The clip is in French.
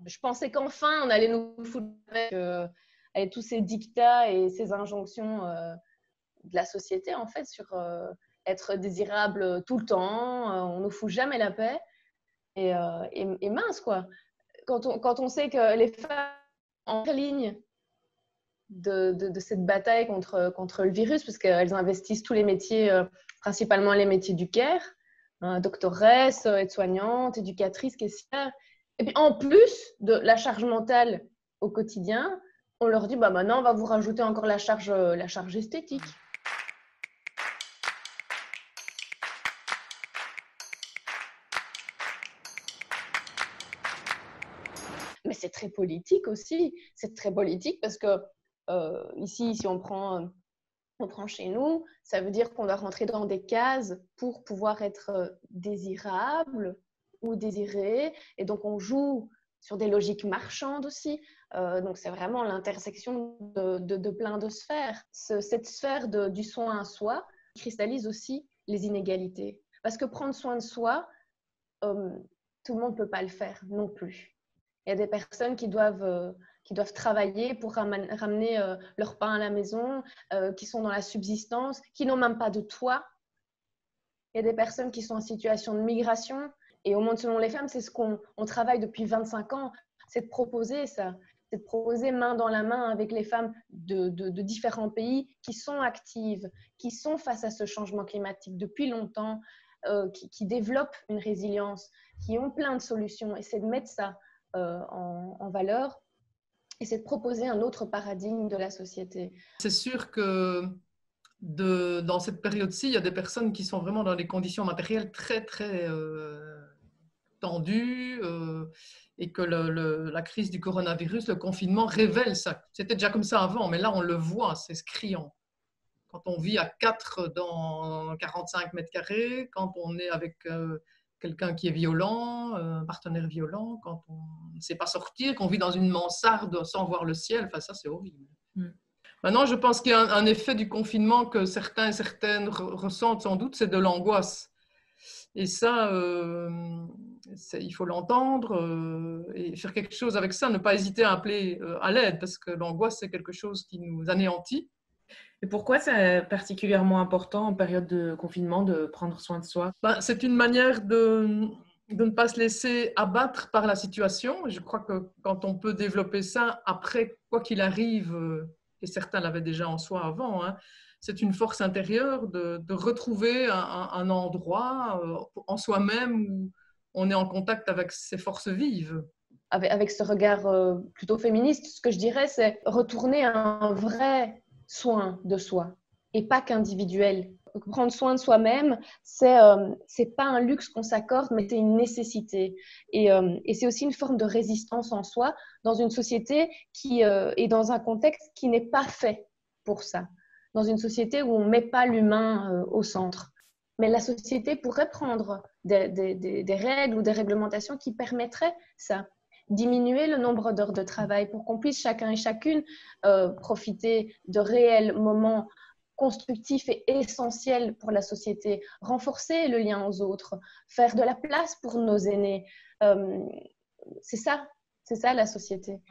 Je pensais qu'enfin, on allait nous foutre avec tous ces dictats et ces injonctions de la société, en fait, sur être désirable tout le temps. On ne nous fout jamais la paix. Et mince, quoi. Quand on sait que les femmes en ligne de cette bataille contre le virus, parce qu'elles investissent tous les métiers, principalement les métiers du care, doctoresse, aide-soignante, éducatrice, caissière. Et puis en plus de la charge mentale au quotidien, on leur dit maintenant on va vous rajouter encore la charge esthétique. Mais c'est très politique aussi. C'est très politique parce que ici, si on prend chez nous, ça veut dire qu'on doit rentrer dans des cases pour pouvoir être désirable ou désiré. Et donc, on joue sur des logiques marchandes aussi. Donc, c'est vraiment l'intersection de plein de sphères. Cette sphère du soin à soi cristallise aussi les inégalités. Parce que prendre soin de soi, tout le monde ne peut pas le faire non plus. Il y a des personnes qui doivent travailler pour ramener leur pain à la maison, qui sont dans la subsistance, qui n'ont même pas de toit. Il y a des personnes qui sont en situation de migration. Et au Monde selon les femmes, c'est ce qu'on travaille depuis 25 ans. C'est de proposer ça. C'est de proposer main dans la main avec les femmes de différents pays qui sont actives, qui sont face à ce changement climatique depuis longtemps, qui développent une résilience, qui ont plein de solutions. Et c'est de mettre ça en valeur, et c'est de proposer un autre paradigme de la société. C'est sûr que dans cette période-ci, il y a des personnes qui sont vraiment dans des conditions matérielles très, très tendues, et que la crise du coronavirus, le confinement révèle ça. C'était déjà comme ça avant, mais là, on le voit, c'est criant. Quand on vit à 4 dans 45 mètres carrés, quand on est avec quelqu'un qui est violent, un partenaire violent, quand on ne sait pas sortir, qu'on vit dans une mansarde sans voir le ciel, enfin ça c'est horrible. Maintenant, je pense qu'il y a un effet du confinement que certains et certaines ressentent sans doute, c'est de l'angoisse. Et ça, il faut l'entendre et faire quelque chose avec ça, ne pas hésiter à appeler à l'aide, parce que l'angoisse, c'est quelque chose qui nous anéantit. Et pourquoi c'est particulièrement important en période de confinement de prendre soin de soi? C'est une manière de ne pas se laisser abattre par la situation. Je crois que quand on peut développer ça après, quoi qu'il arrive, et certains l'avaient déjà en soi avant, c'est une force intérieure de retrouver un endroit en soi-même où on est en contact avec ses forces vives. Avec ce regard plutôt féministe, ce que je dirais, c'est retourner à un vrai soin de soi et pas qu'individuel. Prendre soin de soi-même, c'est pas un luxe qu'on s'accorde, mais c'est une nécessité. Et c'est aussi une forme de résistance en soi dans une société qui est dans un contexte qui n'est pas fait pour ça. Dans une société où on ne met pas l'humain au centre. Mais la société pourrait prendre des règles ou des réglementations qui permettraient ça. Diminuer le nombre d'heures de travail pour qu'on puisse chacun et chacune profiter de réels moments constructifs et essentiels pour la société, renforcer le lien aux autres, faire de la place pour nos aînés. C'est ça la société.